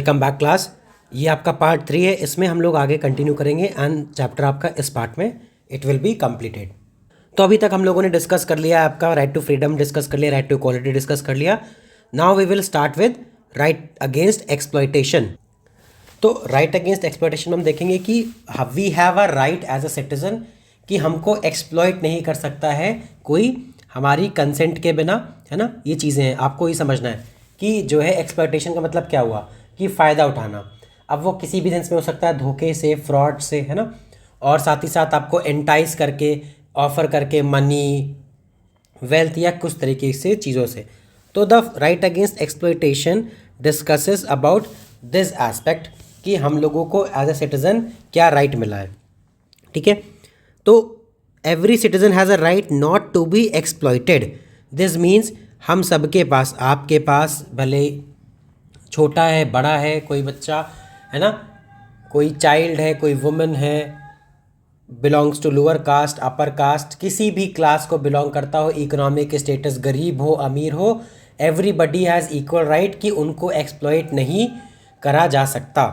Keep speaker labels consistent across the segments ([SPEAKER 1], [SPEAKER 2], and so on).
[SPEAKER 1] Welcome back class. ये आपका part 3 है, इसमें हम लोग आगे कंटिन्यू करेंगे एंड चैप्टर आपका इस पार्ट में इट विल बी कंप्लीटेड। तो अभी तक हम लोगों ने डिस्कस कर लिया आपका राइट टू फ्रीडम, डिस्कस कर लिया राइट टू इक्वालिटी, डिस्कस कर लिया। Now we will start with right against exploitation. तो राइट अगेंस्ट एक्सप्लॉयटेशन में हम देखेंगे कि we have a right as a citizen कि हमको एक्सप्लॉयट नहीं कर सकता है कोई हमारी कंसेंट के बिना, है ना। ये चीज़ें हैं, आपको ये समझना है कि जो है एक्सप्लॉयटेशन का मतलब क्या हुआ कि फ़ायदा उठाना। अब वो किसी भी सेंस में हो सकता है, धोखे से, फ्रॉड से, है ना। और साथ ही साथ आपको एंटाइज करके, ऑफर करके मनी, वेल्थ या कुछ तरीके से चीज़ों से। तो the right against exploitation discusses about this aspect कि हम लोगों को एज अ सिटीज़न क्या राइट मिला है, ठीक है। तो every citizen has a right not to be exploited. This means हम सबके पास, आपके पास भले छोटा है, बड़ा है, कोई बच्चा है ना, कोई चाइल्ड है, कोई वुमेन है, belongs to lower caste, upper caste, किसी भी क्लास को बिलोंग करता हो, इकोनॉमिक स्टेटस, गरीब हो, अमीर हो, एवरीबडी हैज़ इक्वल राइट कि उनको एक्सप्लॉइट नहीं करा जा सकता।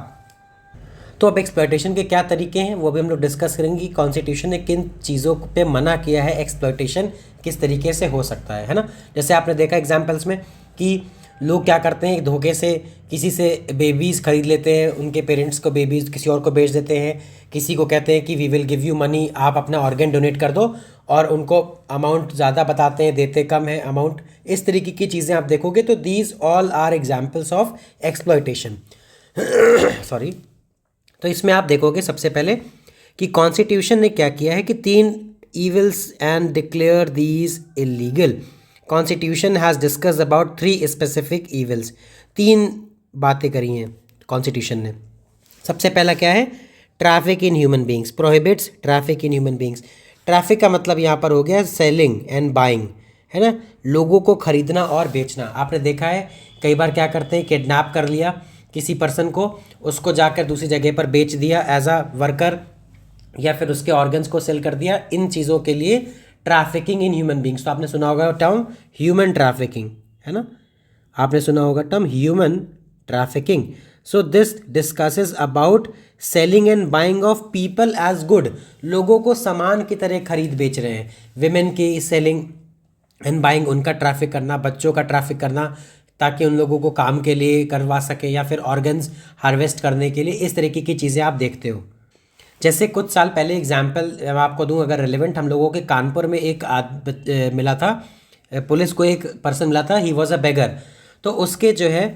[SPEAKER 1] तो अब एक्सप्लॉयटेशन के क्या तरीके हैं वो भी हम लोग डिस्कस करेंगे कि कॉन्स्टिट्यूशन ने किन चीज़ों पे मना किया है, एक्सप्लॉयटेशन किस तरीके से हो सकता है ना। जैसे आपने देखा एग्जांपल्स में कि लोग क्या करते हैं, धोखे से किसी से बेबीज़ खरीद लेते हैं, उनके पेरेंट्स को बेबीज़ किसी और को बेच देते हैं, किसी को कहते हैं कि we will give you money, आप अपना ऑर्गन डोनेट कर दो, और उनको अमाउंट ज़्यादा बताते हैं, देते कम है अमाउंट। इस तरीके की चीज़ें आप देखोगे तो these all are examples of exploitation. Sorry. तो इसमें आप देखोगे सबसे पहले कि कॉन्स्टिट्यूशन ने क्या किया है कि 3 evils and declare these illegal. Constitution has discuss about 3 specific evils. 3 बातें करी हैं कॉन्स्टिट्यूशन ने। सबसे पहला क्या है, traffic in human beings, prohibits traffic in human beings. Traffic का मतलब यहाँ पर हो गया सेलिंग एंड बाइंग, है ना, लोगों को खरीदना और बेचना। आपने देखा है कई बार क्या करते हैं, किडनैप कर लिया किसी पर्सन को, उसको जाकर दूसरी जगह पर बेच दिया एज अ वर्कर, या फिर उसके ऑर्गन्स को सेल कर दिया। इन चीज़ों के लिए ट्रैफिकिंग इन ह्यूमन बींग्स। तो आपने सुना होगा टर्म ह्यूमन ट्रैफिकिंग, है ना, आपने सुना होगा term human trafficking. So this discusses about selling and buying of people as good. लोगों को सामान की तरह खरीद बेच रहे हैं। विमेन की सेलिंग एंड बाइंग, उनका ट्रैफिक करना, बच्चों का ट्रैफिक करना ताकि उन लोगों को काम के लिए करवा सके, या फिर ऑर्गन्स हार्वेस्ट करने के लिए। इस तरीके की चीज़ें आप देखते हो। जैसे कुछ साल पहले एग्जाम्पल मैं आपको दूं अगर रिलेवेंट, हम लोगों के कानपुर में एक मिला था, पुलिस को एक पर्सन मिला था, ही वॉज अ बेगर। तो उसके जो है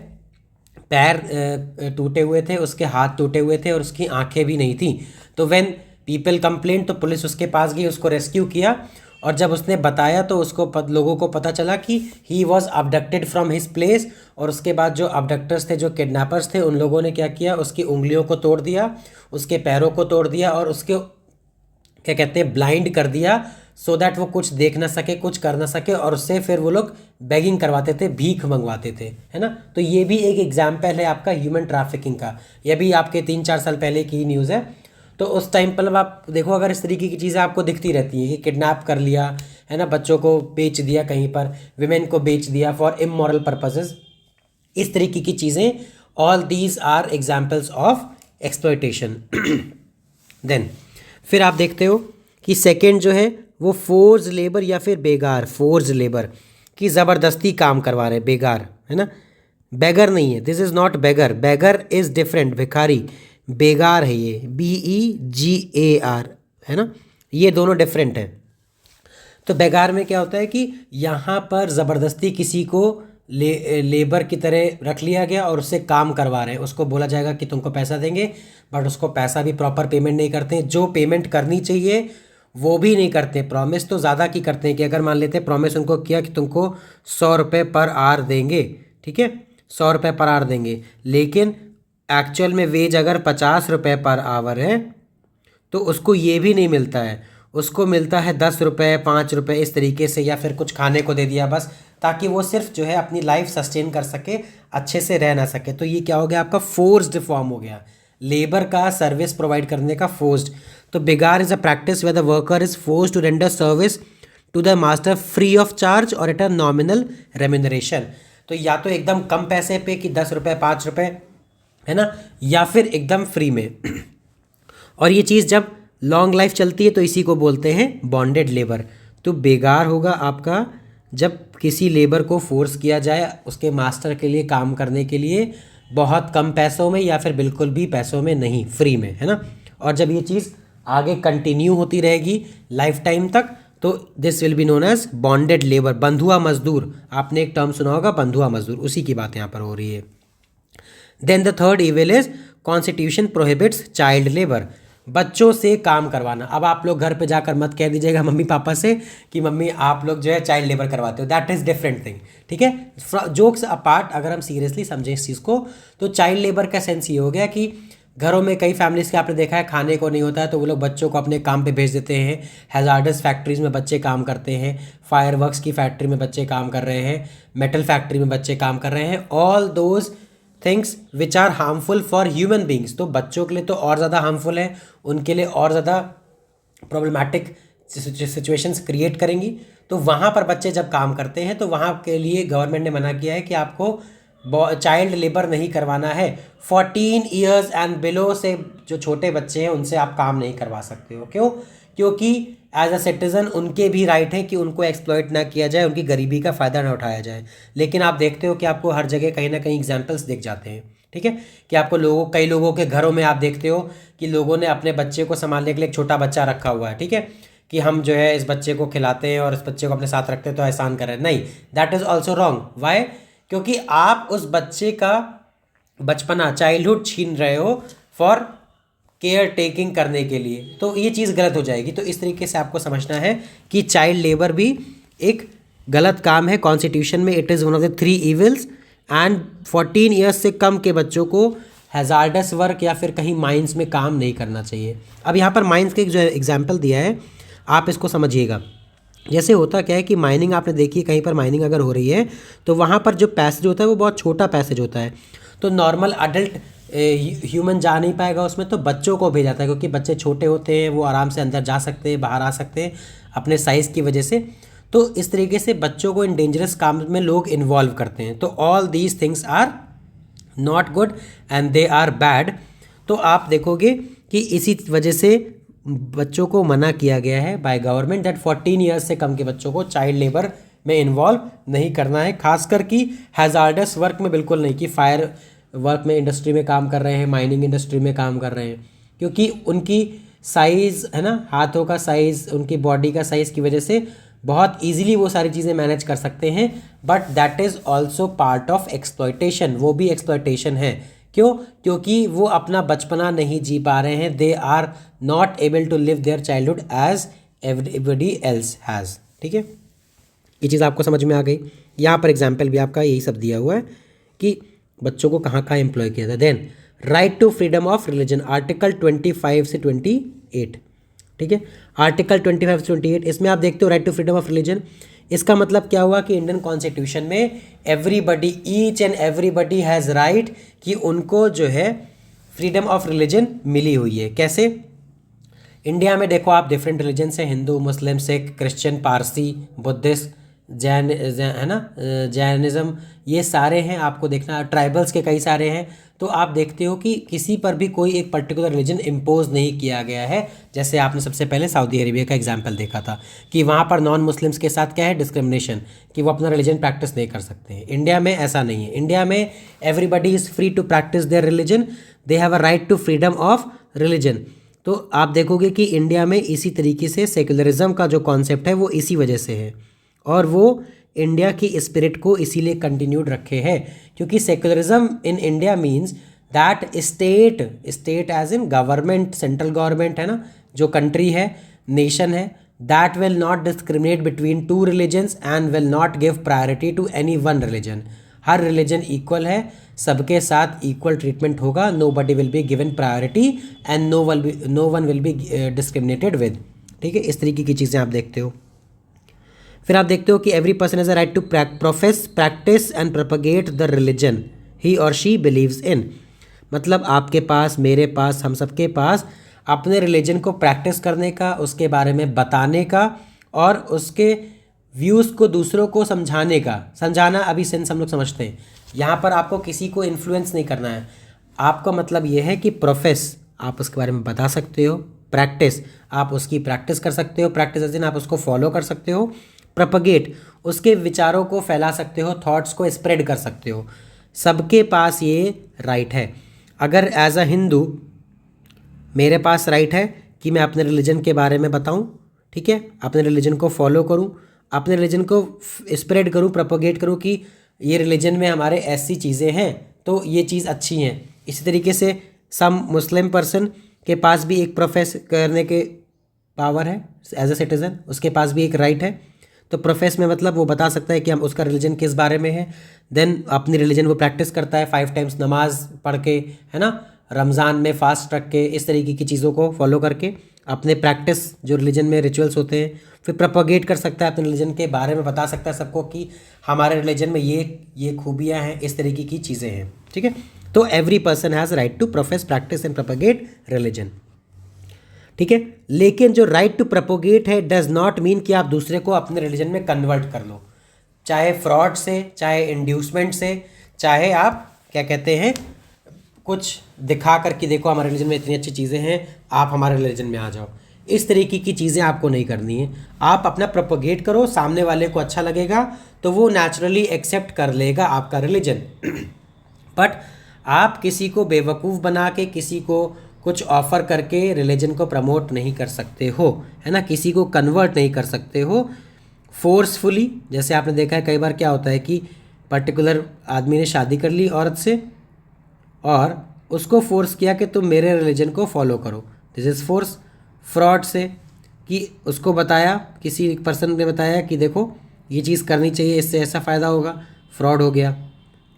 [SPEAKER 1] पैर टूटे हुए थे, उसके हाथ टूटे हुए थे और उसकी आंखें भी नहीं थी। तो व्हेन पीपल कंप्लेन, तो पुलिस उसके पास गई, उसको रेस्क्यू किया, और जब उसने बताया तो उसको लोगों को पता चला कि he was abducted from his place. और उसके बाद जो अबडक्टर्स थे, जो किडनैपर्स थे, उन लोगों ने क्या किया, उसकी उंगलियों को तोड़ दिया, उसके पैरों को तोड़ दिया, और उसके क्या कहते हैं ब्लाइंड कर दिया, सो दैट वो कुछ देख ना सके, कुछ कर ना सके। और उससे फिर वो लोग बेगिंग करवाते थे, भीख मंगवाते थे, है ना। तो ये भी एक एग्जाम्पल है आपका ह्यूमन ट्रैफिकिंग का। यह भी आपके 3-4 साल पहले की न्यूज़ है। तो उस टाइम पर आप देखो, अगर इस तरीके की चीज़ें आपको दिखती रहती हैं कि किडनैप कर लिया, है ना, बच्चों को बेच दिया कहीं पर, विमेन को बेच दिया फॉर इमोरल पर्पसेस, इस तरीके की चीज़ें, all these are examples of exploitation. Then फिर आप देखते हो कि सेकेंड जो है वो फोर्स लेबर या फिर बेगार। फोर्स लेबर की ज़बरदस्ती काम करवा रहे, बेगार, है ना। बेगर नहीं है, this is not beggar, beggar is different, भिखारी। बेगार है ये, BEGAR, है ना, ये दोनों डिफरेंट हैं। तो बेगार में क्या होता है कि यहाँ पर ज़बरदस्ती किसी को लेबर की तरह रख लिया गया और उससे काम करवा रहे हैं। उसको बोला जाएगा कि तुमको पैसा देंगे, बट उसको पैसा भी प्रॉपर पेमेंट नहीं करते हैं, जो पेमेंट करनी चाहिए वो भी नहीं करते। प्रॉमिस तो ज़्यादा की करते हैं कि अगर मान लेते हैं प्रॉमिस उनको किया कि तुमको 100 रुपये पर आवर देंगे, ठीक है, 100 रुपये पर आवर देंगे, लेकिन एक्चुअल में वेज अगर 50 रुपये पर आवर है तो उसको ये भी नहीं मिलता है, उसको मिलता है 10 रुपये, 5 रुपये, इस तरीके से, या फिर कुछ खाने को दे दिया बस, ताकि वो सिर्फ जो है अपनी लाइफ सस्टेन कर सके, अच्छे से रह ना सके। तो ये क्या हो गया आपका, फोर्स्ड फॉर्म हो गया, लेबर का सर्विस प्रोवाइड करने का फोर्स्ड। तो बेगार is a practice where the worker is forced to render service to the master free of charge or at a nominal remuneration. तो या तो एकदम कम पैसे पे कि 10 रुपये, 5 रुपये, है ना, या फिर एकदम फ्री में। और ये चीज़ जब लॉन्ग लाइफ चलती है तो इसी को बोलते हैं बॉन्डेड लेबर। तो बेगार होगा आपका जब किसी लेबर को फोर्स किया जाए उसके मास्टर के लिए काम करने के लिए, बहुत कम पैसों में या फिर बिल्कुल भी पैसों में नहीं, फ्री में, है ना। और जब ये चीज़ आगे कंटिन्यू होती रहेगी लाइफ टाइम तक तो this will be known as bonded labour, बंधुआ मजदूर। आपने एक टर्म सुना होगा बंधुआ मजदूर, उसी की बात यहाँ पर हो रही है। Then the third evil is constitution prohibits child labour, बच्चों से काम करवाना। अब आप लोग घर पे जाकर मत कह दीजिएगा मम्मी पापा से कि मम्मी आप लोग जो है चाइल्ड लेबर करवाते हो, दैट इज़ डिफरेंट थिंग, ठीक है। जोक्स अपार्ट, अगर हम सीरियसली समझें इस चीज़ को तो चाइल्ड लेबर का सेंस ये हो गया कि घरों में कई फैमिलीज़ के आपने देखा है खाने को नहीं होता है तो वो लोग बच्चों को अपने काम पे भेज देते हैं। हैजार्डस फैक्ट्रीज़ में बच्चे काम करते हैं, फायरवर्क्स की फैक्ट्री में बच्चे काम कर रहे हैं, मेटल फैक्ट्री में बच्चे काम कर रहे हैं, all those things which are harmful for human beings. तो बच्चों के लिए तो और ज़्यादा हार्मफुल है, उनके लिए और ज़्यादा प्रॉब्लमैटिक सिचुएशंस क्रिएट करेंगी। तो वहाँ पर बच्चे जब काम करते हैं तो वहाँ के लिए गवर्नमेंट ने मना किया है कि आपको चाइल्ड लेबर नहीं करवाना है। 14 ईयर्स एंड बिलो से जो छोटे बच्चे हैं उनसे आप काम नहीं करवा सकते हो। क्यों? क्योंकि एज अ सिटीज़न उनके भी राइट है कि उनको एक्सप्लॉइट ना किया जाए, उनकी गरीबी का फ़ायदा ना उठाया जाए। लेकिन आप देखते हो कि आपको हर जगह कहीं ना कहीं एग्जाम्पल्स दिख जाते हैं, ठीक है, कि आपको कई लोगों के घरों में आप देखते हो कि लोगों ने अपने बच्चे को संभालने के लिए एक छोटा बच्चा रखा हुआ है, ठीक है, कि हम जो है इस बच्चे को खिलाते हैं और इस बच्चे को अपने साथ रखते हैं तो एहसान कर रहे हैं। नहीं, that is also wrong. Why? क्योंकि आप उस बच्चे का बचपना, चाइल्डहुड छीन रहे हो फॉर केयर टेकिंग करने के लिए, तो ये चीज़ गलत हो जाएगी। तो इस तरीके से आपको समझना है कि चाइल्ड लेबर भी एक गलत काम है कॉन्स्टिट्यूशन में। It is one of the 3 evils and 14 years से कम के बच्चों को हैजार्डस वर्क या फिर कहीं माइंस में काम नहीं करना चाहिए। अब यहाँ पर माइंस के जो एग्जाम्पल दिया है आप इसको समझिएगा। जैसे होता क्या है कि माइनिंग आपने देखी, कहीं पर माइनिंग अगर हो रही है तो वहाँ पर जो पैसेज होता है वो बहुत छोटा पैसेज होता है, तो नॉर्मल अडल्ट ह्यूमन जा नहीं पाएगा उसमें, तो बच्चों को भेजा जाता है क्योंकि बच्चे छोटे होते हैं, वो आराम से अंदर जा सकते हैं, बाहर आ सकते हैं अपने साइज़ की वजह से। तो इस तरीके से बच्चों को इन डेंजरस काम में लोग इन्वॉल्व करते हैं। तो all these things are not good and they are bad. तो आप देखोगे कि इसी वजह से बच्चों को मना किया गया है बाय गवर्नमेंट दैट 14 ईयर्स से कम के बच्चों को चाइल्ड लेबर में इन्वॉल्व नहीं करना है, खासकर कि हैजार्डस वर्क में बिल्कुल नहीं, कि फायर वर्क में इंडस्ट्री में काम कर रहे हैं, माइनिंग इंडस्ट्री में काम कर रहे हैं, क्योंकि उनकी साइज़ है ना, हाथों का साइज़, उनकी बॉडी का साइज़ की वजह से बहुत ईजिली वो सारी चीज़ें मैनेज कर सकते हैं, but that is also part of exploitation. वो भी एक्सप्लॉयटेशन है। क्यों? क्योंकि वो अपना बचपना नहीं जी पा रहे हैं, they are not able to live their childhood as everybody else has. ठीक है, ये चीज़ आपको समझ में आ गई। यहाँ पर एग्जाम्पल भी आपका यही सब दिया हुआ है कि बच्चों को कहाँ कहाँ एम्प्लॉय किया था। Then right to freedom of religion, article 25 से 28, ठीक है, आर्टिकल 25 से 28, इसमें आप देखते हो right to freedom of religion. इसका मतलब क्या हुआ कि इंडियन कॉन्स्टिट्यूशन में everybody, each and everybody has right कि उनको जो है फ्रीडम ऑफ रिलीजन मिली हुई है। कैसे? इंडिया में देखो आप डिफरेंट रिलीजन है, हिंदू, मुस्लिम, सिख, क्रिश्चियन, पारसी, बुद्धिस्ट, जैन है ना, जैनिज़्म, ये सारे हैं। आपको देखना ट्राइबल्स के कई सारे हैं। तो आप देखते हो कि किसी पर भी कोई एक पर्टिकुलर रिलीजन इम्पोज नहीं किया गया है। जैसे आपने सबसे पहले सऊदी अरेबिया का एग्जांपल देखा था कि वहाँ पर नॉन मुस्लिम्स के साथ क्या है, डिस्क्रिमिनेशन, कि वो अपना रिलीजन प्रैक्टिस नहीं कर सकते हैं। इंडिया में ऐसा नहीं है। इंडिया में everybody is free to practise their religion, they have a right to freedom of religion. तो आप देखोगे कि इंडिया में इसी तरीके से सेक्युलरिज्म का जो कॉन्सेप्ट है वो इसी वजह से है, और वो इंडिया की स्पिरिट को इसीलिए कंटिन्यूड रखे हैं, क्योंकि secularism in India means that state as in government, central government है ना, जो कंट्री है, नेशन है, that will not discriminate between 2 religions and will not give priority to any 1 religion. हर रिलीजन इक्वल है, सबके साथ इक्वल ट्रीटमेंट होगा, nobody will be given priority and no one will be discriminated with. ठीक है, इस तरीके की चीज़ें आप देखते हो। फिर आप देखते हो कि every person has a right to profess, practice and propagate the religion he or she believes in. मतलब आपके पास, मेरे पास, हम सबके पास अपने रिलीजन को प्रैक्टिस करने का, उसके बारे में बताने का और उसके व्यूज़ को दूसरों को समझाने का। समझाना अभी सेंस हम लोग समझते हैं, यहाँ पर आपको किसी को इन्फ्लुएंस नहीं करना है। आपका मतलब ये है कि प्रोफेस आप उसके बारे में बता सकते हो, प्रैक्टिस आप उसकी प्रैक्टिस कर सकते हो, प्रैक्टिस एज इन आप उसको फॉलो कर सकते हो, प्रोपगेट उसके विचारों को फैला सकते हो, थॉट्स को स्प्रेड कर सकते हो। सबके पास ये राइट है। अगर एज अ हिंदू मेरे पास राइट है कि मैं अपने रिलीजन के बारे में बताऊं, ठीक है, अपने रिलीजन को फॉलो करूं, अपने रिलीजन को स्प्रेड करूं, प्रोपोगेट करूं कि ये रिलीजन में हमारे ऐसी चीज़ें हैं तो ये चीज़ अच्छी हैं। इसी तरीके से सम मुस्लिम पर्सन के पास भी एक प्रोफेस करने के पावर है एज अ सिटीज़न, उसके पास भी एक राइट है। तो प्रोफेस में मतलब वो बता सकता है कि हम उसका रिलीजन किस बारे में है, देन अपनी रिलीजन वो प्रैक्टिस करता है 5 टाइम्स नमाज पढ़ के, है ना, रमज़ान में फास्ट रख के, इस तरीके की चीज़ों को फॉलो करके अपने प्रैक्टिस जो रिलीजन में रिचुअल्स होते हैं फिर प्रोपोगेट कर सकता है, अपने रिलीजन के बारे में बता सकता है सबको कि हमारे रिलीजन में ये खूबियाँ हैं, इस तरीके की चीज़ें हैं, ठीक है। तो every person has right to profess, practice and propagate religion, ठीक है। लेकिन जो राइट टू प्रोपोगेट है डज नॉट मीन कि आप दूसरे को अपने रिलीजन में कन्वर्ट कर लो, चाहे फ्रॉड से, चाहे इंड्यूसमेंट से, चाहे आप क्या कहते हैं कुछ दिखा कर कि देखो हमारे रिलीजन में इतनी अच्छी चीज़ें हैं, आप हमारे रिलीजन में आ जाओ। इस तरीके की चीज़ें आपको नहीं करनी है। आप अपना प्रोपोगेट करो, सामने वाले को अच्छा लगेगा तो वो नेचुरली एक्सेप्ट कर लेगा आपका रिलीजन। बट आप किसी को बेवकूफ़ बना के, किसी को कुछ ऑफ़र करके रिलीजन को प्रमोट नहीं कर सकते हो, है ना, किसी को कन्वर्ट नहीं कर सकते हो फोर्सफुली। जैसे आपने देखा है कई बार क्या होता है कि पर्टिकुलर आदमी ने शादी कर ली औरत से और उसको फोर्स किया कि तुम मेरे रिलीजन को फॉलो करो, दिस इज़ फोर्स। फ्रॉड से कि उसको बताया, किसी पर्सन ने बताया कि देखो ये चीज़ करनी चाहिए, इससे ऐसा फ़ायदा होगा, फ्रॉड हो गया।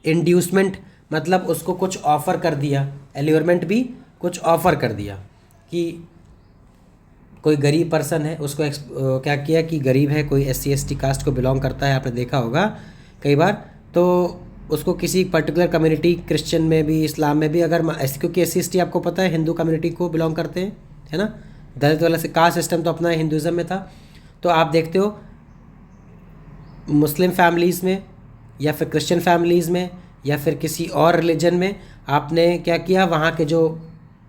[SPEAKER 1] इंड्यूसमेंट मतलब उसको कुछ ऑफ़र कर दिया, एल्योरमेंट भी कुछ ऑफ़र कर दिया कि कोई गरीब पर्सन है, उसको क्या किया कि गरीब है, कोई SC ST कास्ट को बिलोंग करता है, आपने देखा होगा कई बार, तो उसको किसी पर्टिकुलर कम्युनिटी, क्रिश्चियन में भी, इस्लाम में भी, अगर क्योंकि SC ST आपको पता है हिंदू कम्युनिटी को बिलोंग करते हैं, है ना, दलित वाला से कास्ट सिस्टम तो अपना हिंदुज़म में था। तो आप देखते हो मुस्लिम फैमिलीज़ में या फिर क्रिश्चियन फैमिलीज़ में या फिर किसी और रिलीजन में आपने क्या किया, वहाँ के जो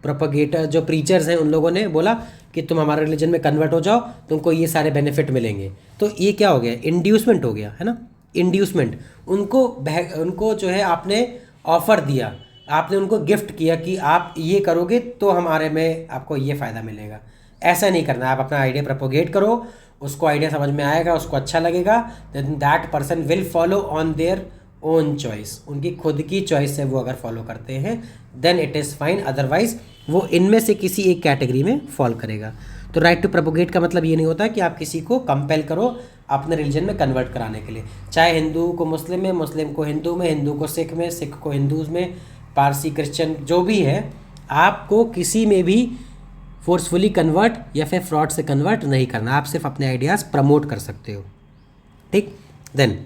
[SPEAKER 1] प्रोपोगेटर, जो प्रीचर्स हैं, उन लोगों ने बोला कि तुम हमारे रिलीजन में कन्वर्ट हो जाओ, तुमको ये सारे बेनिफिट मिलेंगे। तो ये क्या हो गया, इंड्यूसमेंट हो गया, है ना, इंड्यूसमेंट। उनको जो है आपने ऑफ़र दिया, आपने उनको गिफ्ट किया कि आप ये करोगे तो हमारे में आपको ये फ़ायदा मिलेगा। ऐसा नहीं करना है, आप अपना आइडिया प्रोपोगेट करो, उसको आइडिया समझ में आएगा, उसको अच्छा लगेगा, then that person will follow on their own choice, उनकी खुद की चॉइस से वो अगर फॉलो करते हैं then it is fine, otherwise वो इनमें से किसी एक कैटेगरी में फॉल करेगा। तो राइट टू प्रोपोगेट का मतलब ये नहीं होता कि आप किसी को कंपेल करो अपने रिलीजन में कन्वर्ट कराने के लिए, चाहे हिंदू को मुस्लिम में, मुस्लिम को हिंदू में, हिंदू को सिख में, सिख को हिंदूज़ में, पारसी क्रिश्चियन जो भी है, आपको किसी में भी फोर्सफुली कन्वर्ट या फिर फ्रॉड से कन्वर्ट नहीं करना, आप सिर्फ अपने आइडियाज़ प्रमोट कर सकते हो, ठीक। Then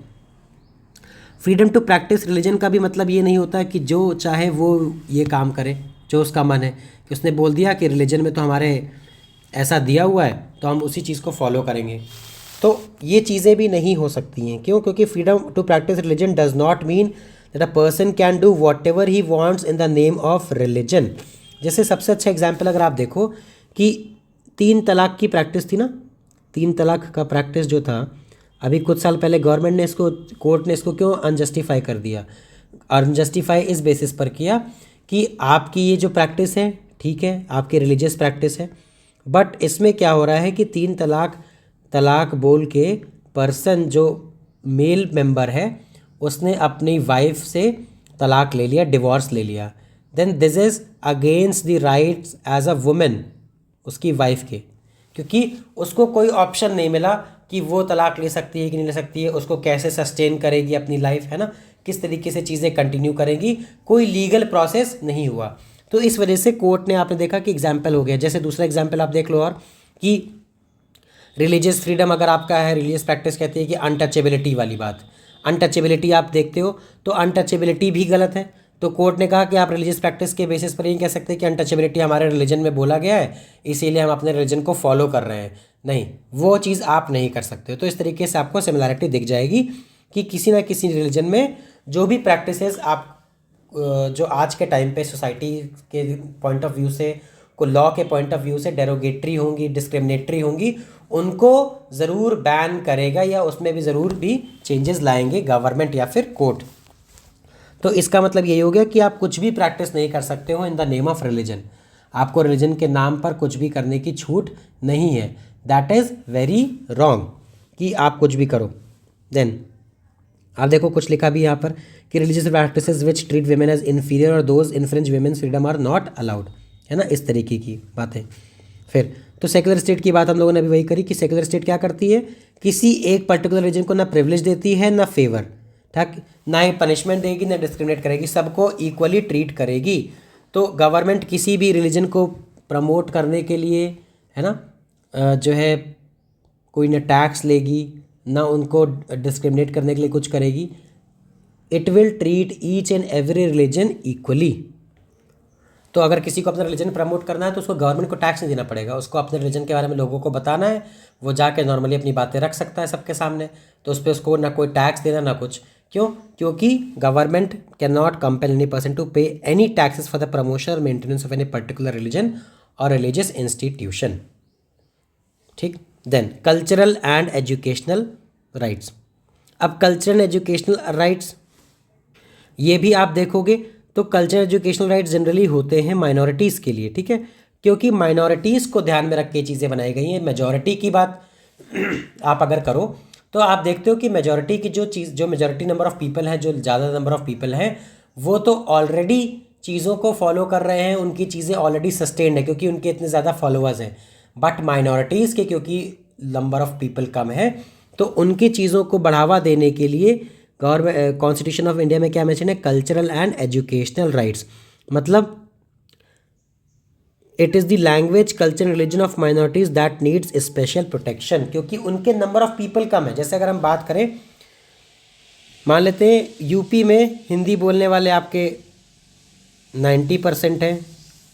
[SPEAKER 1] freedom to practise religion का भी मतलब ये नहीं होता कि जो चाहे वो ये काम करे, जो उसका मन है, कि उसने बोल दिया कि रिलीजन में तो हमारे ऐसा दिया हुआ है तो हम उसी चीज़ को फॉलो करेंगे। तो ये चीज़ें भी नहीं हो सकती हैं, क्यों, क्योंकि freedom to practise religion does not mean that a person can do whatever he wants in the name of religion. जैसे सबसे अच्छा एग्जाम्पल अगर आप देखो कि 3 तलाक की प्रैक्टिस थी ना, 3 तलाक का प्रैक्टिस जो था, अभी कुछ साल पहले गवर्नमेंट ने इसको, कोर्ट ने इसको क्यों अनजस्टिफाई कर दिया। अनजस्टिफाई इस बेसिस पर किया कि आपकी ये जो प्रैक्टिस है, ठीक है, आपकी रिलीजियस प्रैक्टिस है, बट इसमें क्या हो रहा है कि 3 तलाक बोल के पर्सन जो मेल मेंबर है उसने अपनी वाइफ से तलाक ले लिया, डिवोर्स ले लिया, then this is against the rights as a women उसकी वाइफ के, क्योंकि उसको कोई ऑप्शन नहीं मिला कि वो तलाक ले सकती है कि नहीं ले सकती है, उसको कैसे सस्टेन करेगी अपनी लाइफ, है ना, किस तरीके से चीज़ें कंटिन्यू करेगी, कोई लीगल प्रोसेस नहीं हुआ। तो इस वजह से कोर्ट ने, आपने देखा कि एग्जाम्पल हो गया। जैसे दूसरा एग्जाम्पल आप देख लो और कि रिलीजियस फ्रीडम अगर आपका है, रिलीजियस प्रैक्टिस कहती है कि अनटचेबिलिटी वाली बात, अनटचेबिलिटी आप देखते हो तो अनटचेबिलिटी भी गलत है। तो कोर्ट ने कहा कि आप रिलीजियस प्रैक्टिस के बेसिस पर ये कह सकते हैं कि अनटचेबिलिटी हमारे रिलीजन में बोला गया है, इसीलिए हम अपने रिलीजन को फॉलो कर रहे हैं, नहीं, वो चीज़ आप नहीं कर सकते हो। तो इस तरीके से आपको सिमिलैरिटी दिख जाएगी कि किसी ना किसी रिलीजन में जो भी प्रैक्टिसेस आप जो आज के टाइम पे सोसाइटी के पॉइंट ऑफ व्यू से, को लॉ के पॉइंट ऑफ व्यू से डेरोगेटरी होंगी, डिस्क्रिमिनेटरी होंगी, उनको ज़रूर बैन करेगा या उसमें भी ज़रूर भी चेंजेस लाएंगे गवर्नमेंट या फिर कोर्ट। तो इसका मतलब यही हो गया कि आप कुछ भी प्रैक्टिस नहीं कर सकते हो इन द नेम ऑफ रिलीजन। आपको रिलीजन के नाम पर कुछ भी करने की छूट नहीं है। दैट इज़ वेरी रॉन्ग कि आप कुछ भी करो। देन आप देखो कुछ लिखा भी यहाँ पर कि religious practices which treat women as inferior और those infringe women's freedom are not allowed, है ना, इस तरीके की बातें। फिर तो सेकुलर स्टेट की बात हम लोगों ने अभी वही करी कि सेकुलर स्टेट क्या करती है, किसी एक पर्टिकुलर रिलीजन को ना प्रिविलेज देती है ना फेवर, ठीक, ना ही पनिशमेंट देगी ना डिस्क्रिमिनेट करेगी, सबको इक्वली ट्रीट करेगी। तो गवर्नमेंट किसी भी रिलीजन को प्रमोट करने के लिए, है ना, जो है कोई ना टैक्स लेगी ना उनको डिस्क्रिमिनेट करने के लिए कुछ करेगी। It will treat each and every religion equally. तो अगर किसी को अपना रिलीजन प्रमोट करना है तो उसको गवर्नमेंट को टैक्स नहीं देना पड़ेगा, उसको अपने रिलीजन के बारे में लोगों को बताना है, वो जाके नॉर्मली अपनी बातें रख सकता है सबके सामने, तो उस पर उसको ना कोई टैक्स देना ना कुछ। क्यों? क्योंकि government can not compel any person to pay any taxes for the promotion और maintenance of any particular religion और रिलीजियस इंस्टीट्यूशन। ठीक। Then cultural and educational rights. अब कल्चरल एजुकेशनल राइट्स ये भी आप देखोगे तो कल्चरल एजुकेशनल राइट्स जनरली होते हैं माइनॉरिटीज़ के लिए, ठीक है, क्योंकि माइनॉरिटीज़ को ध्यान में रख के चीज़ें बनाई गई हैं। मेजॉरिटी की बात आप अगर करो तो आप देखते हो कि मेजॉरिटी की जो मेजॉरिटी नंबर ऑफ पीपल है, जो ज़्यादा नंबर ऑफ पीपल हैं, वो तो ऑलरेडी चीज़ों को फॉलो कर रहे हैं, उनकी चीज़ें ऑलरेडी सस्टेन्ड है क्योंकि उनके इतने ज़्यादा फॉलोअर्स हैं। बट माइनॉरिटीज़ के क्योंकि नंबर ऑफ पीपल कम है तो उनकी चीज़ों को बढ़ावा देने के लिए गवर्नमेंट कॉन्स्टिट्यूशन ऑफ इंडिया में क्या मेंशन है, कल्चरल एंड एजुकेशनल राइट्स। मतलब it is the language culture religion of minorities that needs special protection, क्योंकि उनके नंबर ऑफ पीपल कम है। जैसे अगर हम बात करें, मान लेते हैं यूपी में हिंदी बोलने वाले आपके 90% है,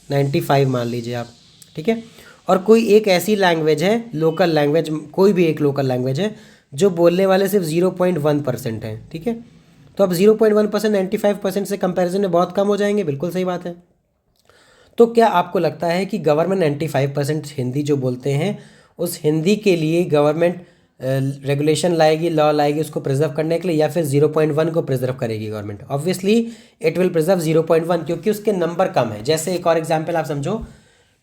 [SPEAKER 1] 95 मान लीजिए आप, ठीक है, और कोई एक ऐसी लैंग्वेज है, लोकल लैंग्वेज, कोई भी एक लोकल लैंग्वेज है जो बोलने वाले सिर्फ 0.1% है, ठीक है, तो अब 0.1% 95% से कंपैरिजन में बहुत कम हो जाएंगे। बिल्कुल सही बात है। तो क्या आपको लगता है कि गवर्नमेंट 95% हिंदी जो बोलते हैं उस हिंदी के लिए गवर्नमेंट रेगुलेशन लाएगी, लॉ लाएगी उसको प्रिजर्व करने के लिए, या फिर 0.1 को प्रिजर्व करेगी government? Obviously it will preserve 0.1 क्योंकि उसके नंबर कम है। जैसे एक और एग्जाम्पल आप समझो,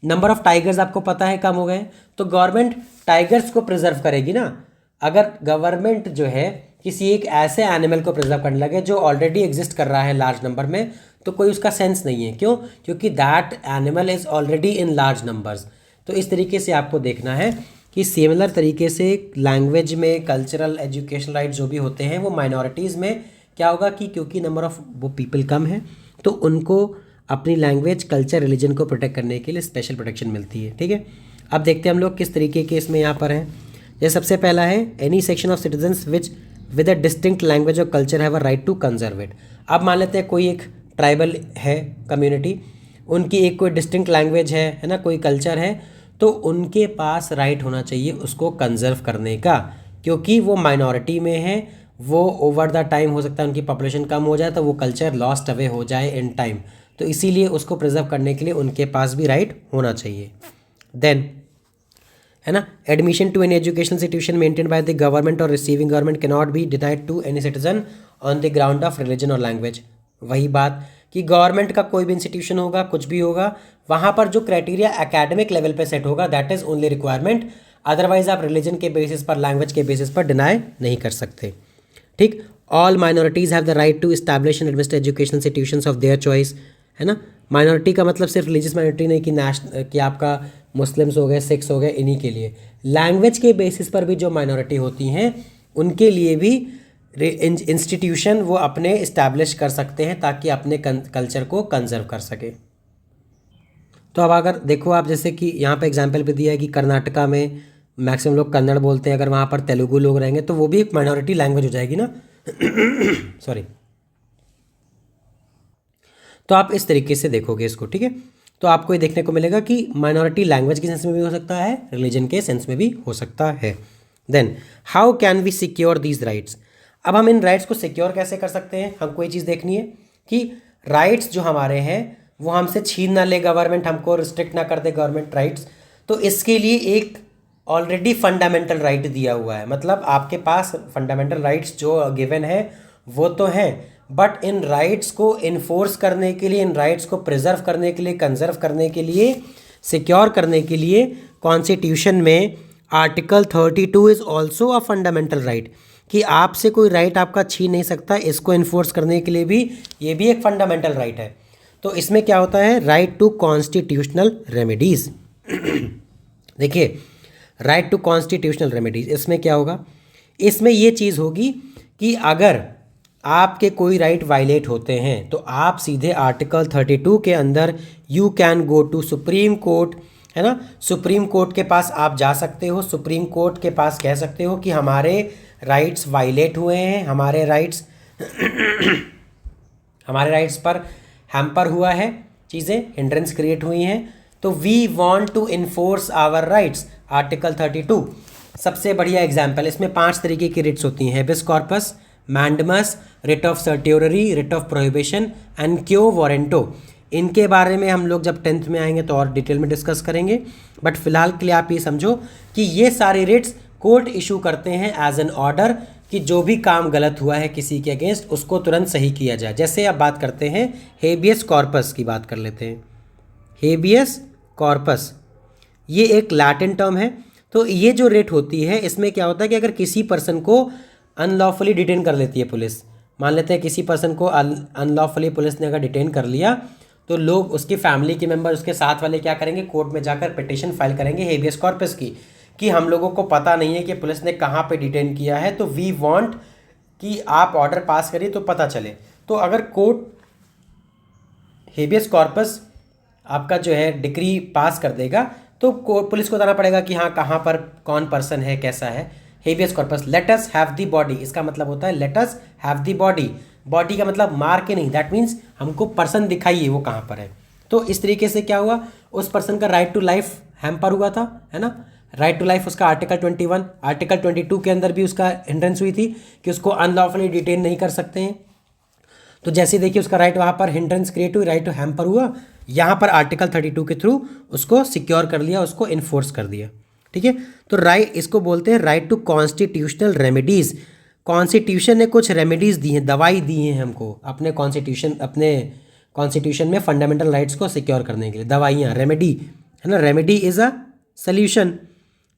[SPEAKER 1] नंबर ऑफ टाइगर्स आपको पता है कम हो गए, तो गवर्नमेंट टाइगर्स को प्रिजर्व करेगी ना। अगर गवर्नमेंट जो है किसी एक ऐसे एनिमल को प्रिजर्व करने लगे जो ऑलरेडी एग्जिस्ट कर रहा है लार्ज नंबर में, तो कोई उसका सेंस नहीं है। क्यों? क्योंकि that animal is already in large numbers. तो इस तरीके से आपको देखना है कि सिमिलर तरीके से लैंग्वेज में कल्चरल एजुकेशनल राइट जो भी होते हैं वो माइनॉरिटीज़ में क्या होगा कि क्योंकि नंबर ऑफ वो पीपल कम है तो उनको अपनी लैंग्वेज कल्चर रिलीजन को प्रोटेक्ट करने के लिए स्पेशल प्रोटेक्शन मिलती है। ठीक है, अब देखते हैं हम लोग किस तरीके के इसमें यहाँ पर हैं। जैसे सबसे पहला है any section of citizens which with a distinct language or culture have a right to conserve it. अब मान लेते हैं कोई एक ट्राइबल है कम्युनिटी, उनकी एक कोई डिस्टिंक्ट लैंग्वेज है ना, कोई कल्चर है, तो उनके पास राइट होना चाहिए उसको कंजर्व करने का, क्योंकि वो माइनॉरिटी में है, वो ओवर द टाइम हो सकता है उनकी पॉपुलेशन कम हो जाए तो वो कल्चर लॉस्ट अवे हो जाए इन टाइम, तो इसीलिए उसको प्रिजर्व करने के लिए उनके पास भी राइट होना चाहिए। देन है ना, admission to any educational institution maintain by the government और receiving government can not be denied to any citizen on the ground of religion और लैंग्वेज। वही बात कि गवर्नमेंट का कोई भी इंस्टीट्यूशन होगा, कुछ भी होगा, वहाँ पर जो क्राइटेरिया एकेडमिक लेवल पे सेट होगा that is only requirement, otherwise आप रिलीजन के बेसिस पर, लैंग्वेज के बेसिस पर डिनाई नहीं कर सकते। ठीक, all minorities have the right to establish and administer educational institutions of their choice, है ना। माइनॉरिटी का मतलब सिर्फ रिलीजियस माइनॉरिटी नहीं कि कि आपका मुस्लिम्स हो गए, सिख्स हो गए, इन्हीं के लिए, लैंग्वेज के बेसिस पर भी जो माइनॉरिटी होती हैं उनके लिए भी इंस्टीट्यूशन वो अपने इस्टेब्लिश कर सकते हैं ताकि अपने कल्चर को कंजर्व कर सके। तो अब अगर देखो आप, जैसे कि यहाँ पे एग्जांपल भी दिया है कि कर्नाटका में मैक्सिमम लोग कन्नड़ बोलते हैं, अगर वहाँ पर तेलुगु लोग रहेंगे तो वो भी एक माइनॉरिटी लैंग्वेज हो जाएगी ना सॉरी। तो आप इस तरीके से देखोगे इसको, ठीक है, तो आपको ये देखने को मिलेगा कि माइनॉरिटी लैंग्वेज के सेंस में भी हो सकता है, रिलीजन के सेंस में भी हो सकता है। Then how can we secure these rights. अब हम इन राइट्स को सिक्योर कैसे कर सकते हैं, हमको ये चीज़ देखनी है कि राइट्स जो हमारे हैं वो हमसे छीन ना ले गवर्नमेंट, हमको रिस्ट्रिक्ट ना कर दे गवर्नमेंट राइट्स, तो इसके लिए एक ऑलरेडी फंडामेंटल राइट दिया हुआ है। मतलब आपके पास फंडामेंटल राइट्स जो गिवन है वो तो हैं, बट इन राइट्स को इन्फोर्स करने के लिए, इन राइट्स को प्रिजर्व करने के लिए, कंजर्व करने के लिए, सिक्योर करने के लिए कॉन्स्टिट्यूशन में article 32 is also a fundamental right, कि आपसे कोई राइट आपका छीन नहीं सकता। इसको इन्फोर्स करने के लिए भी ये भी एक फंडामेंटल राइट है। तो इसमें क्या होता है, राइट टू कॉन्स्टिट्यूशनल रेमेडीज़। देखिए, राइट टू कॉन्स्टिट्यूशनल रेमेडीज़, इसमें क्या होगा, इसमें ये चीज़ होगी कि अगर आपके कोई राइट वायलेट होते हैं तो आप सीधे आर्टिकल 32 के अंदर you can go to Supreme Court, है ना, सुप्रीम कोर्ट के पास आप जा सकते हो, सुप्रीम कोर्ट के पास कह सकते हो कि हमारे राइट्स वायलेट हुए हैं, हमारे राइट्स हमारे राइट्स पर हैम्पर हुआ है, चीज़ें हिंड्रेंस क्रिएट हुई हैं, तो we want to enforce our rights, article 32। सबसे बढ़िया एग्जाम्पल, इसमें 5 तरीके की रिट्स होती हैं, habeas corpus, mandamus, writ of certiorari, writ of prohibition and quo warranto. इनके बारे में हम लोग जब 10th में आएंगे तो और डिटेल में डिस्कस करेंगे, बट फिलहाल के लिए आप ये समझो कि ये सारे रिट्स कोर्ट इशू करते हैं एज एन ऑर्डर कि जो भी काम गलत हुआ है किसी के अगेंस्ट उसको तुरंत सही किया जाए। जैसे अब बात करते हैं हेबियस कॉर्पस की, बात कर लेते हैं। हेबियस कॉर्पस ये एक लैटिन टर्म है। तो ये जो रिट होती है इसमें क्या होता है कि अगर किसी पर्सन को अनलॉफुली डिटेन कर लेती है पुलिस, मान लेते हैं किसी पर्सन को अनलॉफुली पुलिस ने अगर डिटेन कर लिया, तो लोग, उसकी फैमिली के मेंबर, उसके साथ वाले क्या करेंगे, कोर्ट में जाकर पिटिशन फाइल करेंगे हेबियस कॉर्पस की, कि हम लोगों को पता नहीं है कि पुलिस ने कहाँ पे डिटेन किया है, तो वी वांट कि आप ऑर्डर पास करिए तो पता चले। तो अगर कोर्ट हेबियस कॉर्पस आपका जो है डिक्री पास कर देगा तो पुलिस को बताना पड़ेगा कि हाँ कहाँ पर कौन पर्सन है, कैसा है। Habeas corpus, let us have the body, इसका मतलब होता है let us have the body. Body का मतलब मार के नहीं, दैट मीन्स हमको पर्सन दिखाइए वो कहाँ पर है। तो इस तरीके से क्या हुआ, उस पर्सन का राइट टू लाइफ हैम्पर हुआ था, है ना, राइट टू लाइफ उसका आर्टिकल 21, आर्टिकल 22 के अंदर भी उसका हिंड्रेंस हुई थी कि उसको अनलॉफुली डिटेन नहीं कर सकते हैं। तो जैसे देखिए उसका राइट वहाँ पर हिंड्रेंस क्रिएट हुई, राइट टू हैम्पर हुआ, यहाँ पर आर्टिकल 32 के थ्रू उसको सिक्योर कर लिया, उसको इन्फोर्स कर दिया। ठीक है, तो राइट, इसको बोलते हैं right to constitutional remedies. Constitution ने कुछ रेमेडीज़ दी हैं, दवाई दी हैं हमको अपने कॉन्स्टिट्यूशन में फंडामेंटल राइट्स को सिक्योर करने के लिए। दवाइयाँ, रेमेडी, है ना, रेमेडी इज़ अ सल्यूशन।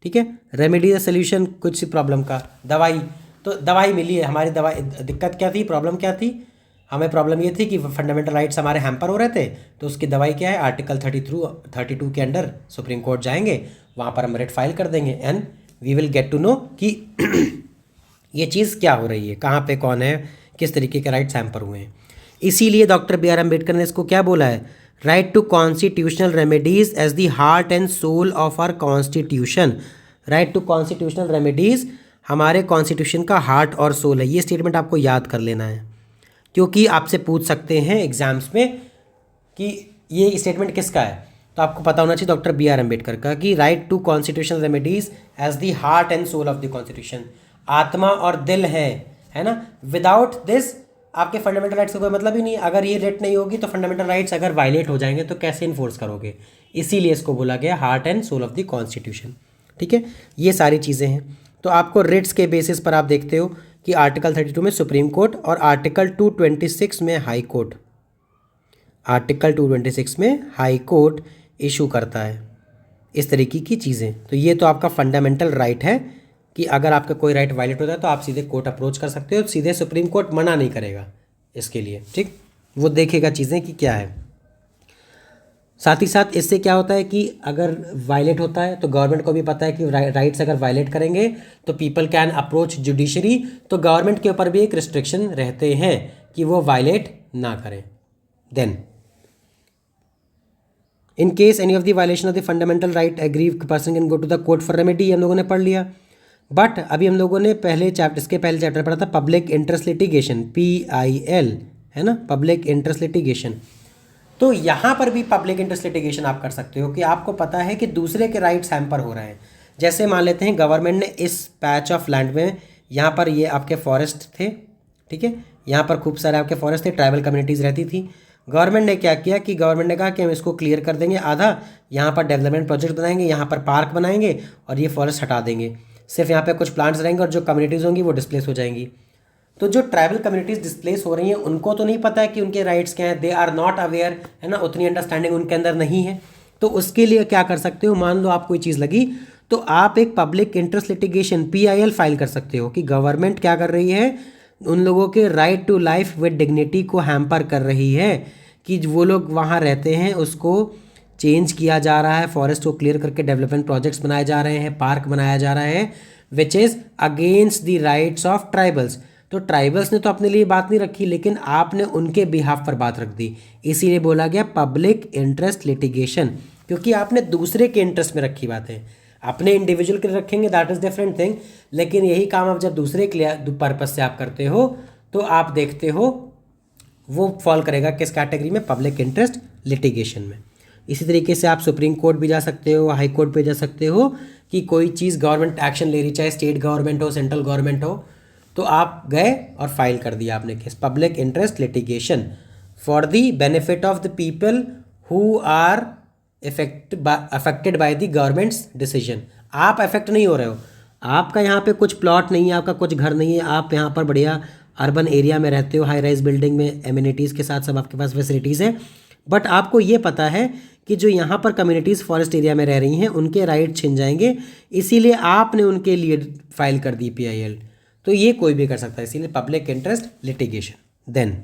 [SPEAKER 1] ठीक है, रेमेडी इज़ अ सल्यूशन कुछ प्रॉब्लम का, दवाई, तो दवाई मिली है हमारी। दवाई, दिक्कत क्या थी, प्रॉब्लम क्या थी, हमें प्रॉब्लम ये थी कि फंडामेंटल राइट्स हमारे हैम्पर हो रहे थे, तो उसकी दवाई क्या है, आर्टिकल 32 के अंडर सुप्रीम कोर्ट जाएंगे, वहाँ पर हम रिट फाइल कर देंगे and we will get to know कि ये चीज़ क्या हो रही है, कहाँ पे कौन है, किस तरीके के राइट्स हैम्पर हुए हैं। इसीलिए डॉक्टर बी आर अम्बेडकर ने इसको क्या बोला है, right to constitutional remedies as the heart and soul of our constitution. Right to constitutional remedies हमारे कॉन्स्टिट्यूशन का हार्ट और सोल है। ये स्टेटमेंट आपको याद कर लेना है, क्योंकि आपसे पूछ सकते हैं एग्जाम्स में कि ये स्टेटमेंट किसका है, तो आपको पता होना चाहिए डॉक्टर बी आर अम्बेडकर का, कि right to constitutional remedies as the heart and soul of the constitution, आत्मा और दिल है ना। विदाउट दिस आपके फंडामेंटल राइट्स का कोई मतलब ही नहीं है। अगर ये रेट नहीं होगी तो फंडामेंटल राइट्स अगर वायलेट हो जाएंगे तो कैसे इन्फोर्स करोगे, इसीलिए इसको बोला गया heart and soul of the constitution. ठीक है, ये सारी चीज़ें हैं। तो आपको रिट्स के बेसिस पर आप देखते हो कि आर्टिकल 32 में सुप्रीम कोर्ट और आर्टिकल 226 में हाई कोर्ट, आर्टिकल 226 में हाई कोर्ट इशू करता है इस तरीके की चीज़ें। तो ये तो आपका फंडामेंटल राइट है कि अगर आपका कोई राइट वायलेट होता है तो आप सीधे कोर्ट अप्रोच कर सकते हो, सीधे सुप्रीम कोर्ट मना नहीं करेगा इसके लिए। ठीक, वो देखेगा चीज़ें कि क्या है। साथ ही साथ इससे क्या होता है कि अगर वायलेट होता है तो गवर्नमेंट को भी पता है कि राइट्स अगर वायलेट करेंगे तो पीपल कैन अप्रोच जुडिशरी, तो गवर्नमेंट के ऊपर भी एक रिस्ट्रिक्शन रहते हैं कि वो वायलेट ना करें। Then in case any of the violation of the fundamental right aggrieved person can go to the court for remedy, हम लोगों ने पढ़ लिया। बट अभी हम लोगों ने इसके पहले चैप्टर पढ़ा था पब्लिक इंटरेस्ट लिटिगेशन, PIL, है ना, पब्लिक इंटरेस्ट लिटिगेशन। तो यहाँ पर भी पब्लिक इंटरेस्ट लिटिगेशन आप कर सकते हो कि आपको पता है कि दूसरे के राइट्स हैम्पर हो रहे हैं। जैसे मान लेते हैं गवर्नमेंट ने इस पैच ऑफ लैंड में, यहाँ पर ये आपके फॉरेस्ट थे, ठीक है, यहाँ पर खूब सारे आपके फॉरेस्ट थे, ट्राइबल कम्युनिटीज़ रहती थी। गवर्नमेंट ने क्या किया कि गवर्नमेंट ने कहा कि हम इसको क्लियर कर देंगे आधा, यहाँ पर डेवलपमेंट प्रोजेक्ट बनाएंगे, यहाँ पर पार्क बनाएंगे और ये फॉरेस्ट हटा देंगे, सिर्फ यहाँ पे कुछ प्लांट्स रहेंगे और जो कम्युनिटीज़ होंगी वो डिस्प्लेस हो जाएंगी। तो जो ट्राइबल कम्युनिटीज़ डिस्प्लेस हो रही हैं उनको तो नहीं पता है कि उनके राइट्स क्या हैं, दे आर नॉट अवेयर, है ना, उतनी अंडरस्टैंडिंग उनके अंदर नहीं है। तो उसके लिए क्या कर सकते हो, मान लो आप कोई चीज़ लगी तो आप एक public interest litigation PIL file कर सकते हो कि गवर्नमेंट क्या कर रही है, उन लोगों के right to life with dignity को हैम्पर कर रही है कि वो लोग वहाँ रहते हैं उसको चेंज किया जा रहा है, फॉरेस्ट को क्लियर करके डेवलपमेंट प्रोजेक्ट्स बनाए जा रहे हैं, पार्क बनाया जा रहा है, which is against the rights of tribals. तो ट्राइबल्स ने तो अपने लिए बात नहीं रखी, लेकिन आपने उनके बिहाफ पर बात रख दी, इसीलिए बोला गया पब्लिक इंटरेस्ट लिटिगेशन, क्योंकि आपने दूसरे के इंटरेस्ट में रखी बातें। अपने इंडिविजुअल के लिए रखेंगे दैट इज़ डिफरेंट थिंग, लेकिन यही काम आप जब दूसरे के लिए पर्पज से आप करते हो तो आप देखते हो वो फॉल करेगा किस कैटेगरी में, पब्लिक इंटरेस्ट लिटिगेशन में। इसी तरीके से आप सुप्रीम कोर्ट भी जा सकते हो, हाई कोर्ट पे जा सकते हो कि कोई चीज़ गवर्नमेंट एक्शन ले रही, चाहे स्टेट गवर्नमेंट हो, सेंट्रल गवर्नमेंट हो, तो आप गए और फाइल कर दिया आपने case, public interest litigation for the benefit of the people who are affected by the government's decision. आप अफेक्ट नहीं हो रहे हो, आपका यहाँ पे कुछ प्लॉट नहीं है, आपका कुछ घर नहीं है, आप यहाँ पर बढ़िया अर्बन एरिया में रहते हो, हाई राइज बिल्डिंग में, एमिनिटीज़ के साथ सब आपके पास फैसिलिटीज़ है, बट आपको ये पता है कि जो यहाँ पर कम्युनिटीज़ फॉरेस्ट एरिया में रह रही हैं उनके राइट छिन जाएंगे, इसीलिए आपने उनके लिए फाइल कर दी PIL। तो ये कोई भी कर सकता है, इसीलिए public interest litigation. Then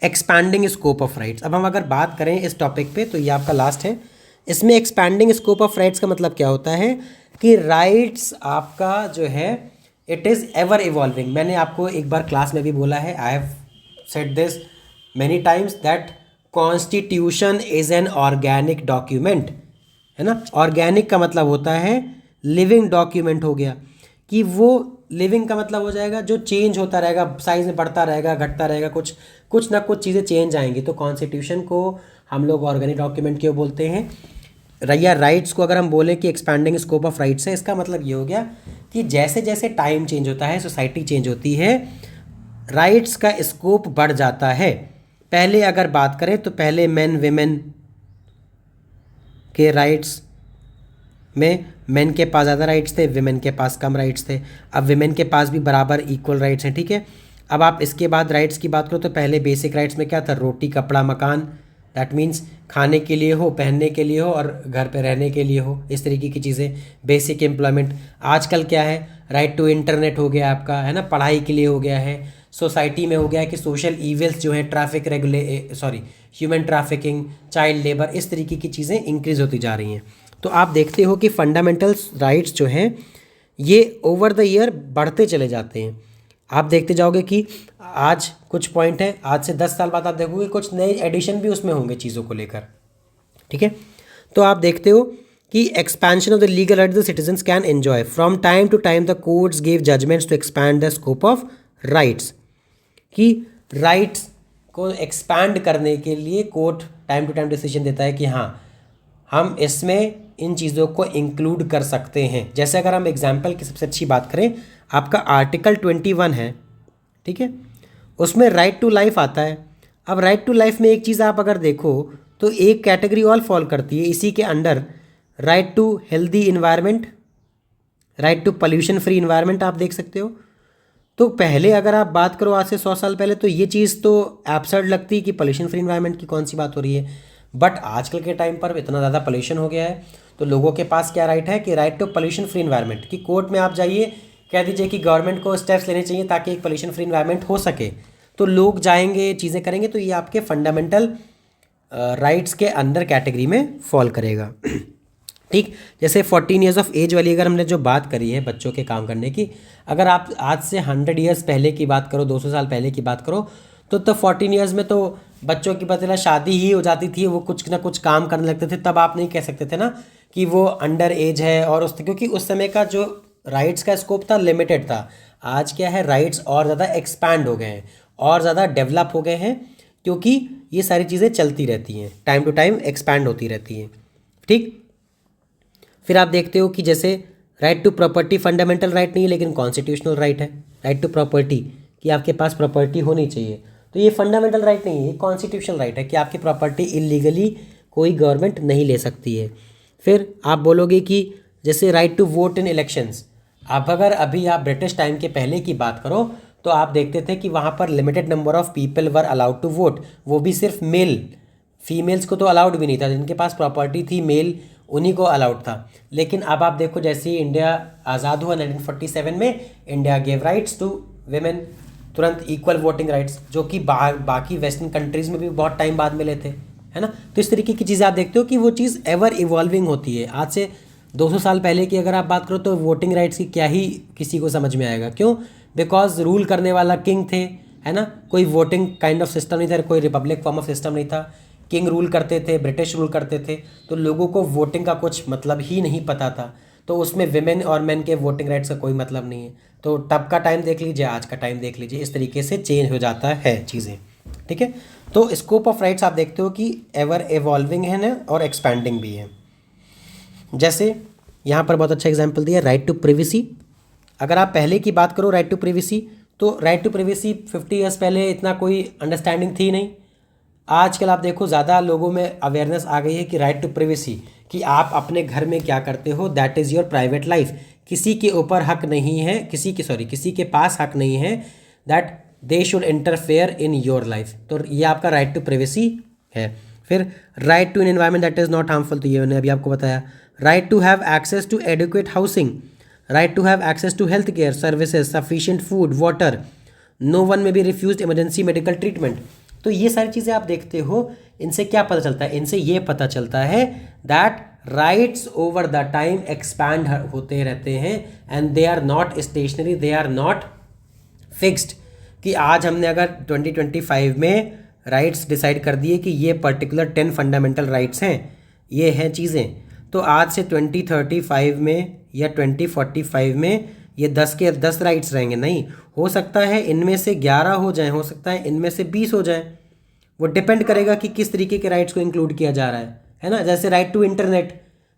[SPEAKER 1] expanding scope of rights. अब हम अगर बात करें इस टॉपिक पे तो ये आपका लास्ट है। इसमें एक्सपैंडिंग स्कोप ऑफ राइट्स का मतलब क्या होता है कि राइट्स आपका जो है इट इज़ एवर इवॉल्विंग। मैंने आपको एक बार क्लास में भी बोला है, I have said this many times that constitution is an organic document, है ना। ऑर्गेनिक का मतलब होता है लिविंग डॉक्यूमेंट हो गया, कि वो लिविंग का मतलब हो जाएगा जो चेंज होता रहेगा, साइज में बढ़ता रहेगा, घटता रहेगा, कुछ ना कुछ चीज़ें चेंज आएंगी। तो कॉन्स्टिट्यूशन को हम लोग ऑर्गेनिक डॉक्यूमेंट क्यों बोलते हैं। या राइट्स को अगर हम बोलें कि एक्सपैंडिंग स्कोप ऑफ राइट्स है, इसका मतलब ये हो गया कि जैसे जैसे टाइम चेंज होता है, सोसाइटी चेंज होती है, राइट्स का स्कोप बढ़ जाता है। पहले अगर बात करें तो पहले मेन विमेन के राइट्स में मेन के पास ज़्यादा राइट्स थे, विमेन के पास कम राइट्स थे। अब विमेन के पास भी बराबर इक्वल राइट्स हैं, ठीक है। अब आप इसके बाद राइट्स की बात करो तो पहले बेसिक राइट्स में क्या था, रोटी कपड़ा मकान, दैट मीन्स खाने के लिए हो, पहनने के लिए हो और घर पे रहने के लिए हो, इस तरीके की चीज़ें, बेसिक एम्प्लॉयमेंट। आजकल क्या है, राइट टू इंटरनेट हो गया आपका, है ना, पढ़ाई के लिए हो गया है। सोसाइटी में हो गया है कि सोशल इविल्स जो हैं, ह्यूमन ट्रैफिकिंग, चाइल्ड लेबर, इस तरीके की चीज़ें इंक्रीज़ होती जा रही हैं। तो आप देखते हो कि फंडामेंटल राइट्स जो हैं ये ओवर द ईयर बढ़ते चले जाते हैं। आप देखते जाओगे कि आज कुछ पॉइंट है, आज से 10 साल बाद आप देखोगे कुछ नए एडिशन भी उसमें होंगे चीज़ों को लेकर, ठीक है। तो आप देखते हो कि expansion of the legal right the citizens can enjoy from time to time the courts give judgments to expand the scope of rights, कि राइट्स को एक्सपैंड करने के लिए court time to time decision देता है कि हाँ हम इसमें इन चीज़ों को इंक्लूड कर सकते हैं। जैसे अगर हम एग्जाम्पल की सबसे अच्छी बात करें, आपका आर्टिकल 21 है, ठीक है, उसमें राइट टू लाइफ आता है। अब राइट टू लाइफ में एक चीज़ आप अगर देखो तो एक कैटेगरी ऑल फॉल करती है इसी के under, right to healthy environment, right to pollution free environment, आप देख सकते हो। तो पहले अगर आप बात करो आज से 100 साल पहले तो ये चीज़ तो एब्सर्ड लगती कि पोल्यूशन फ्री इन्वायरमेंट की कौन सी बात हो रही है, बट आजकल के टाइम पर इतना ज़्यादा पोल्यूशन हो गया है तो लोगों के पास क्या राइट है कि right to pollution free environment, कि कोर्ट में आप जाइए कह दीजिए कि गवर्नमेंट को स्टेप्स लेने चाहिए ताकि एक पोल्यूशन फ्री इन्वायरमेंट हो सके, तो लोग जाएंगे, चीज़ें करेंगे, तो ये आपके फंडामेंटल राइट्स के अंदर कैटेगरी में फॉल करेगा। ठीक, जैसे 14 ईयर्स ऑफ एज वाली अगर हमने जो बात करी है बच्चों के काम करने की, अगर आप आज से 100 ईयर्स पहले की बात करो, 200 साल पहले की बात करो, तो 14 ईयर्स में तो बच्चों की पता शादी ही हो जाती थी, वो कुछ ना कुछ काम करने लगते थे। तब आप नहीं कह सकते थे ना कि वो अंडर एज है, और क्योंकि उस समय का जो राइट्स का स्कोप था लिमिटेड था। आज क्या है, राइट्स और ज़्यादा एक्सपैंड हो गए हैं और ज़्यादा डेवलप हो गए हैं, क्योंकि ये सारी चीज़ें चलती रहती हैं, टाइम टू टाइम एक्सपैंड होती रहती हैं। ठीक, फिर आप देखते हो कि जैसे right to property fundamental right नहीं है लेकिन कॉन्स्टिट्यूशनल राइट है, राइट टू प्रॉपर्टी, कि आपके पास प्रॉपर्टी होनी चाहिए। तो ये फंडामेंटल राइट नहीं है, ये कॉन्स्टिट्यूशनल राइट है कि आपकी प्रॉपर्टी इलीगली कोई गवर्नमेंट नहीं ले सकती है। फिर आप बोलोगे कि जैसे right to vote in elections, अब अगर अभी आप ब्रिटिश टाइम के पहले की बात करो तो आप देखते थे कि वहाँ पर limited number of people were allowed to vote, वो भी सिर्फ मेल, फीमेल्स को तो अलाउड भी नहीं था, जिनके पास प्रॉपर्टी थी मेल उन्हीं को अलाउड था। लेकिन अब आप देखो जैसे ही इंडिया आज़ाद हुआ 1947 में, India gave rights to women, तुरंत इक्वल वोटिंग राइट्स, जो कि बाकी वेस्टर्न कंट्रीज़ में भी बहुत टाइम बाद मिले थे, है ना। तो इस तरीके की चीज़ें आप देखते हो कि वो चीज़ एवर इवॉल्विंग होती है। आज से 200 साल पहले की अगर आप बात करो तो वोटिंग राइट्स की क्या ही किसी को समझ में आएगा, क्यों? बिकॉज रूल करने वाला किंग थे, है ना, कोई वोटिंग काइंड ऑफ सिस्टम नहीं था, कोई रिपब्लिक फॉर्म ऑफ सिस्टम नहीं था, किंग रूल करते थे, ब्रिटिश रूल करते थे, तो लोगों को वोटिंग का कुछ मतलब ही नहीं पता था। तो उसमें विमेन और मेन के वोटिंग राइट्स का कोई मतलब नहीं है। तो तब का टाइम देख लीजिए, आज का टाइम देख लीजिए, इस तरीके से चेंज हो जाता है चीज़ें, ठीक है। तो स्कोप ऑफ राइट्स आप देखते हो कि एवर एवॉल्विंग है ना, और एक्सपैंडिंग भी है। जैसे यहाँ पर बहुत अच्छा एग्जाम्पल दिया, राइट टू प्रिवेसी। अगर आप पहले की बात करो राइट टू प्रिवेसी, तो राइट टू प्रिवेसी 50 ईयर्स पहले इतना कोई अंडरस्टैंडिंग थी नहीं। आजकल आप देखो ज़्यादा लोगों में अवेयरनेस आ गई है कि राइट टू प्रिवेसी, कि आप अपने घर में क्या करते हो that is your private life, किसी के ऊपर हक नहीं है, किसी के पास हक नहीं है that they should interfere in your life. तो ये आपका राइट टू प्रिवेसी है। फिर right to an environment that is not harmful, तो ये मैंने अभी आपको बताया। Right to have access to adequate housing, right to have access to health care services, sufficient food, water, no one may be refuse emergency medical treatment. तो ये सारी चीज़ें आप देखते हो, इनसे क्या पता चलता है? इनसे ये पता चलता है that rights over the time expand होते रहते हैं and they are not stationary, they are not fixed. कि आज हमने अगर 2025 में राइट्स डिसाइड कर दिए कि ये पर्टिकुलर 10 फंडामेंटल राइट्स हैं, ये हैं चीज़ें, तो आज से 2035 में या 2045 में ये 10 के 10 राइट्स रहेंगे नहीं। हो सकता है इनमें से 11 हो जाएं, हो सकता है इनमें से 20 हो जाएं, वो डिपेंड करेगा कि किस तरीके के राइट्स को इंक्लूड किया जा रहा है ना। जैसे right to internet,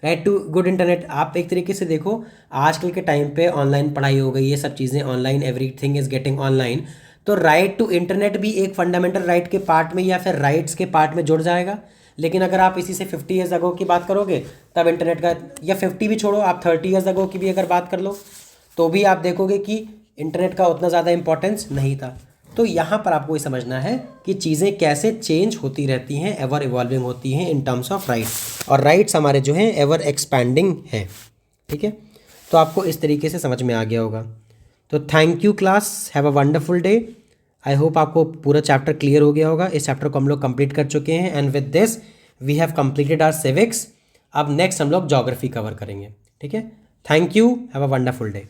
[SPEAKER 1] right to good internet, आप एक तरीके से देखो आजकल के टाइम पे ऑनलाइन पढ़ाई हो गई, ये सब चीज़ें online, everything is getting online, तो राइट टू इंटरनेट भी एक फंडामेंटल राइट के पार्ट में या फिर राइट्स के पार्ट में जुड़ जाएगा। लेकिन अगर आप इसी से 50 ईयर्स अगो की बात करोगे तब इंटरनेट का, या 50 भी छोड़ो, आप 30 ईयर्स अगो की भी अगर बात कर लो तो भी आप देखोगे कि इंटरनेट का उतना ज़्यादा इंपॉर्टेंस नहीं था। तो यहाँ पर आपको ये समझना है कि चीज़ें कैसे चेंज होती रहती हैं, एवर इवॉल्विंग होती हैं इन टर्म्स ऑफ राइट्स, और राइट्स हमारे जो हैं एवर एक्सपैंडिंग है, ठीक है। तो आपको इस तरीके से समझ में आ गया होगा। तो thank you class, have a wonderful day. I hope आपको पूरा चैप्टर क्लियर हो गया होगा। इस चैप्टर को हम लोग कंप्लीट कर चुके हैं and with this we have completed our civics. अब नेक्स्ट हम लोग ज्योग्राफी कवर करेंगे, ठीक है। Thank you, have a wonderful day.